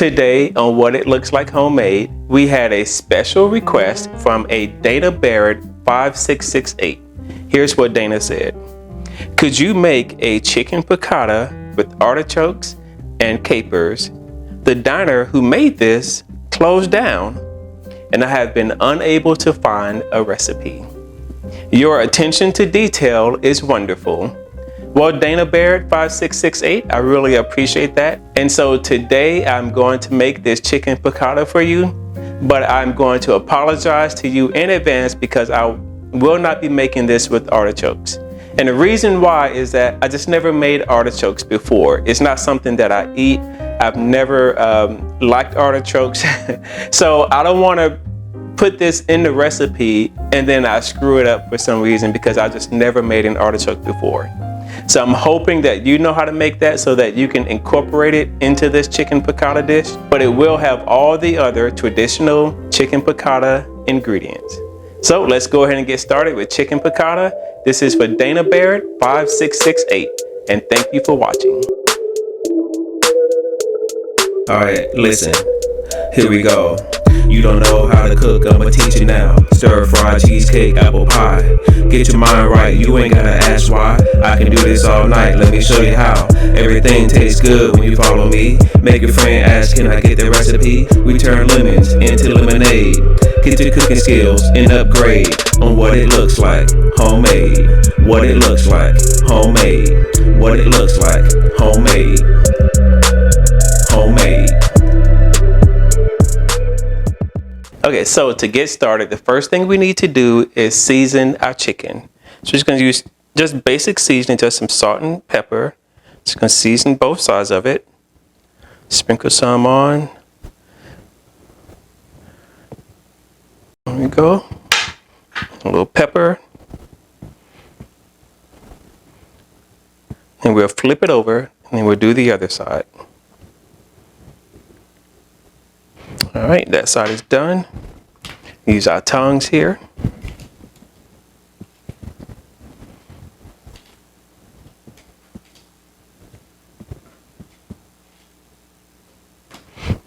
Today on What It Looks Like Homemade, we had a special request from a Dana Barrett 5668. Here's what Dana said. Could you make a chicken piccata with artichokes and capers? The diner who made this closed down, and I have been unable to find a recipe. Your attention to detail is wonderful. Well, Dana Barrett 5668, I really appreciate that. And so today I'm going to make this chicken piccata for you, but I'm going to apologize to you in advance because I will not be making this with artichokes. And the reason why is that I just never made artichokes before. It's not something that I eat. I've never liked artichokes. So I don't want to put this in the recipe and then I screw it up for some reason because I just never made an artichoke before. So I'm hoping that you know how to make that so that you can incorporate it into this chicken piccata dish, but it will have all the other traditional chicken piccata ingredients. So let's go ahead and get started with chicken piccata. This is for Dana Barrett 5668, and thank you for watching. All right, listen, here we go. You don't know how to cook, I'ma teach you now. Stir fry, cheesecake, apple pie. Get your mind right, you ain't gotta ask why. I can do this all night, let me show you how. Everything tastes good when you follow me. Make your friend ask, can I get the recipe? We turn lemons into lemonade. Get your cooking skills and upgrade on what it looks like homemade. What it looks like homemade. What it looks like homemade. Homemade. Okay, so to get started, the first thing we need to do is season our chicken. So we're just going to use just basic seasoning, just some salt and pepper. Just going to season both sides of it. Sprinkle some on. There we go. A little pepper. And we'll flip it over, and then we'll do the other side. All right, that side is done. Use our tongs here.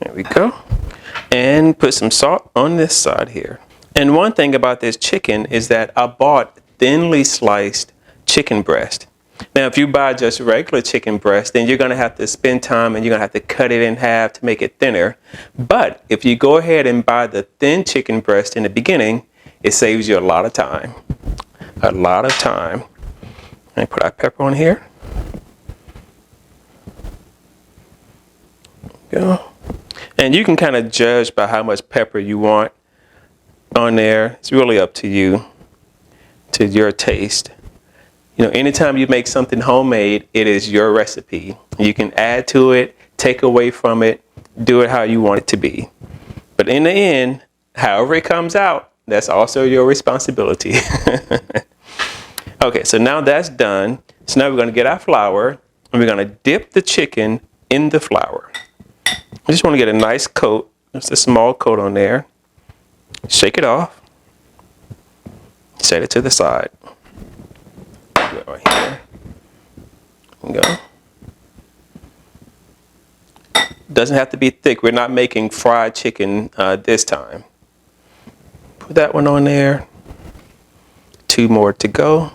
There we go. And put some salt on this side here. And one thing about this chicken is that I bought thinly sliced chicken breast. Now, if you buy just regular chicken breast, then you're going to have to spend time and you're going to have to cut it in half to make it thinner. But if you go ahead and buy the thin chicken breast in the beginning, it saves you a lot of time. A lot of time. And put our pepper on here. There we go. And you can kind of judge by how much pepper you want on there. It's really up to you, to your taste. You know, anytime you make something homemade, it is your recipe. You can add to it, take away from it, do it how you want it to be. But in the end, however it comes out, that's also your responsibility. Okay, so now that's done. So now we're going to get our flour and we're going to dip the chicken in the flour. I just want to get a nice coat, just a small coat on there. Shake it off. Set it to the side. Right here. There we go. Doesn't have to be thick. We're not making fried chicken this time. Put that one on there. 2 more to go.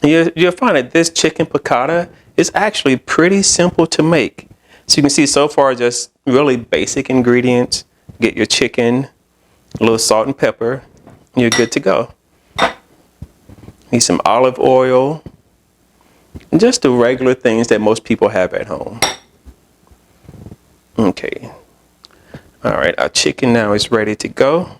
You'll find that this chicken piccata is actually pretty simple to make. So you can see so far just really basic ingredients. Get your chicken, a little salt and pepper. You're good to go. Need some olive oil. And just the regular things that most people have at home. Okay. All right, our chicken now is ready to go.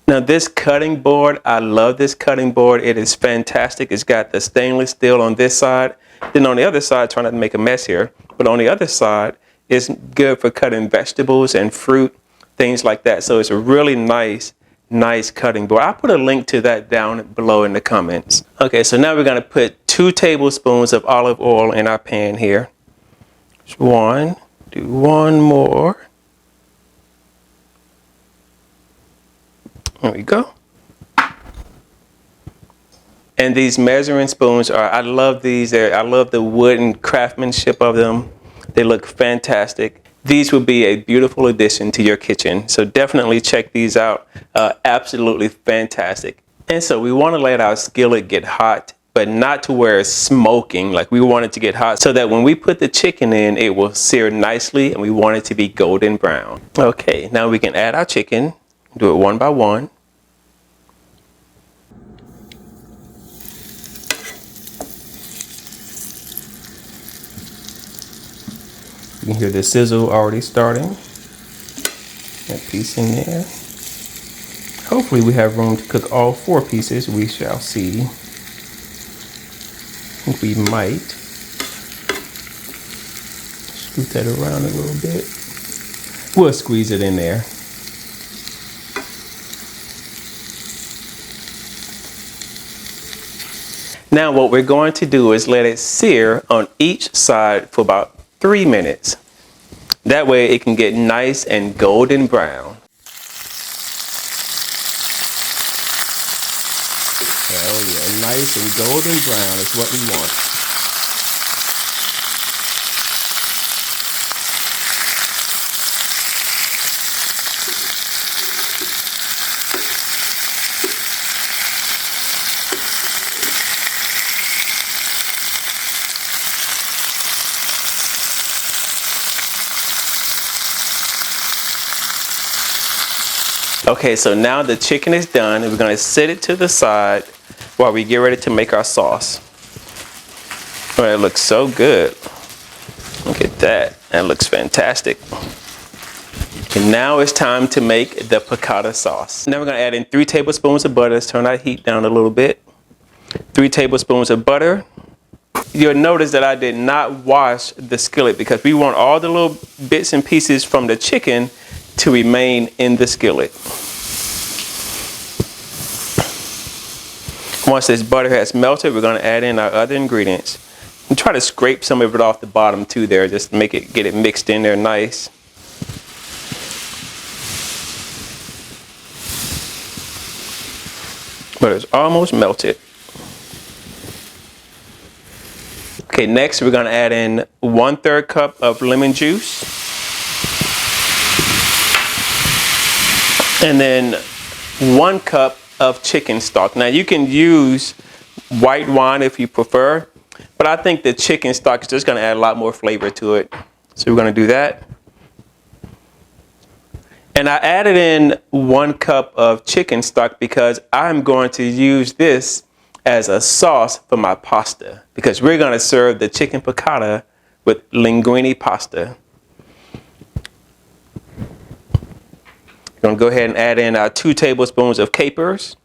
Now this cutting board, I love this cutting board. It is fantastic. It's got the stainless steel on this side. Then on the other side, try not to make a mess here, but on the other side, it's good for cutting vegetables and fruit, things like that. So it's a really nice cutting board. I'll put a link to that down below in the comments. Okay, so now we're going to put 2 tablespoons of olive oil in our pan here. Just one, do one more. There we go. And these measuring spoons are, I love these. I love the wooden craftsmanship of them. They look fantastic. These will be a beautiful addition to your kitchen. So definitely check these out. Absolutely fantastic. And so we want to let our skillet get hot, but not to where it's smoking. Like, we want it to get hot so that when we put the chicken in, it will sear nicely, and we want it to be golden brown. Okay, now we can add our chicken. Do it one by one. You can hear the sizzle already starting. That piece in there. Hopefully we have room to cook all 4 pieces. We shall see. I think we might. Scoot that around a little bit. We'll squeeze it in there. Now what we're going to do is let it sear on each side for about 3 minutes. That way it can get nice and golden brown. Oh yeah, nice and golden brown is what we want. Okay, so now the chicken is done, and we're going to set it to the side while we get ready to make our sauce. Oh, it looks so good. Look at that. That looks fantastic. And now it's time to make the piccata sauce. Now we're going to add in 3 tablespoons of butter. Let's turn our heat down a little bit. 3 tablespoons of butter. You'll notice that I did not wash the skillet because we want all the little bits and pieces from the chicken to remain in the skillet. Once this butter has melted, we're going to add in our other ingredients. And try to scrape some of it off the bottom too there, just to get it mixed in there nice. Butter's almost melted. Okay, next we're going to add in 1/3 cup of lemon juice. And then 1 cup of chicken stock. Now you can use white wine if you prefer, but I think the chicken stock is just going to add a lot more flavor to it. So we're going to do that. And I added in 1 cup of chicken stock because I'm going to use this as a sauce for my pasta, because we're going to serve the chicken piccata with linguine pasta. We're going to go ahead and add in our 2 tablespoons of capers.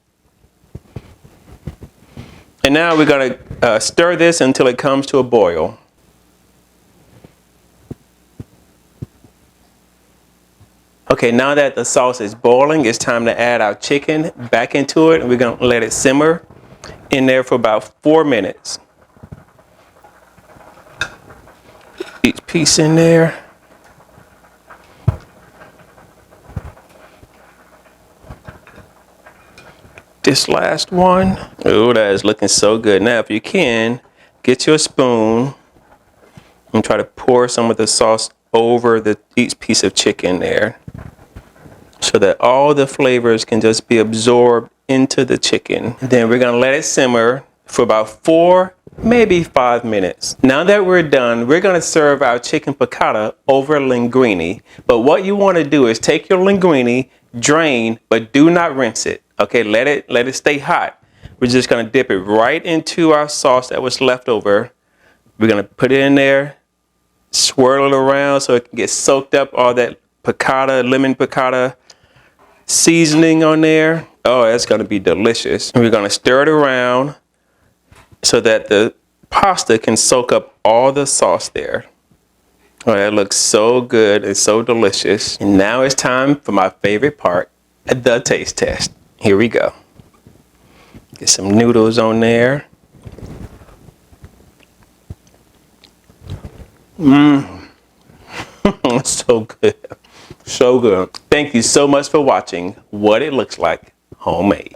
And now we're going to stir this until it comes to a boil. Okay, now that the sauce is boiling, it's time to add our chicken back into it, and we're going to let it simmer in there for about 4 minutes. Each piece in there. This last one. Oh, that is looking so good. Now, if you can, get your spoon and try to pour some of the sauce over each piece of chicken there, so that all the flavors can just be absorbed into the chicken. Then we're going to let it simmer for about 4, maybe 5 minutes. Now that we're done, we're going to serve our chicken piccata over linguine. But what you want to do is take your linguine, drain, but do not rinse it. Okay, let it stay hot. We're just going to dip it right into our sauce that was left over. We're going to put it in there, swirl it around so it can get soaked up, all that piccata, lemon piccata seasoning on there. Oh, that's going to be delicious. And we're going to stir it around so that the pasta can soak up all the sauce there. Oh, that looks so good and so delicious. And now it's time for my favorite part, the taste test. Here we go. Get some noodles on there. So good. So good. Thank you so much for watching What It Looks Like Homemade.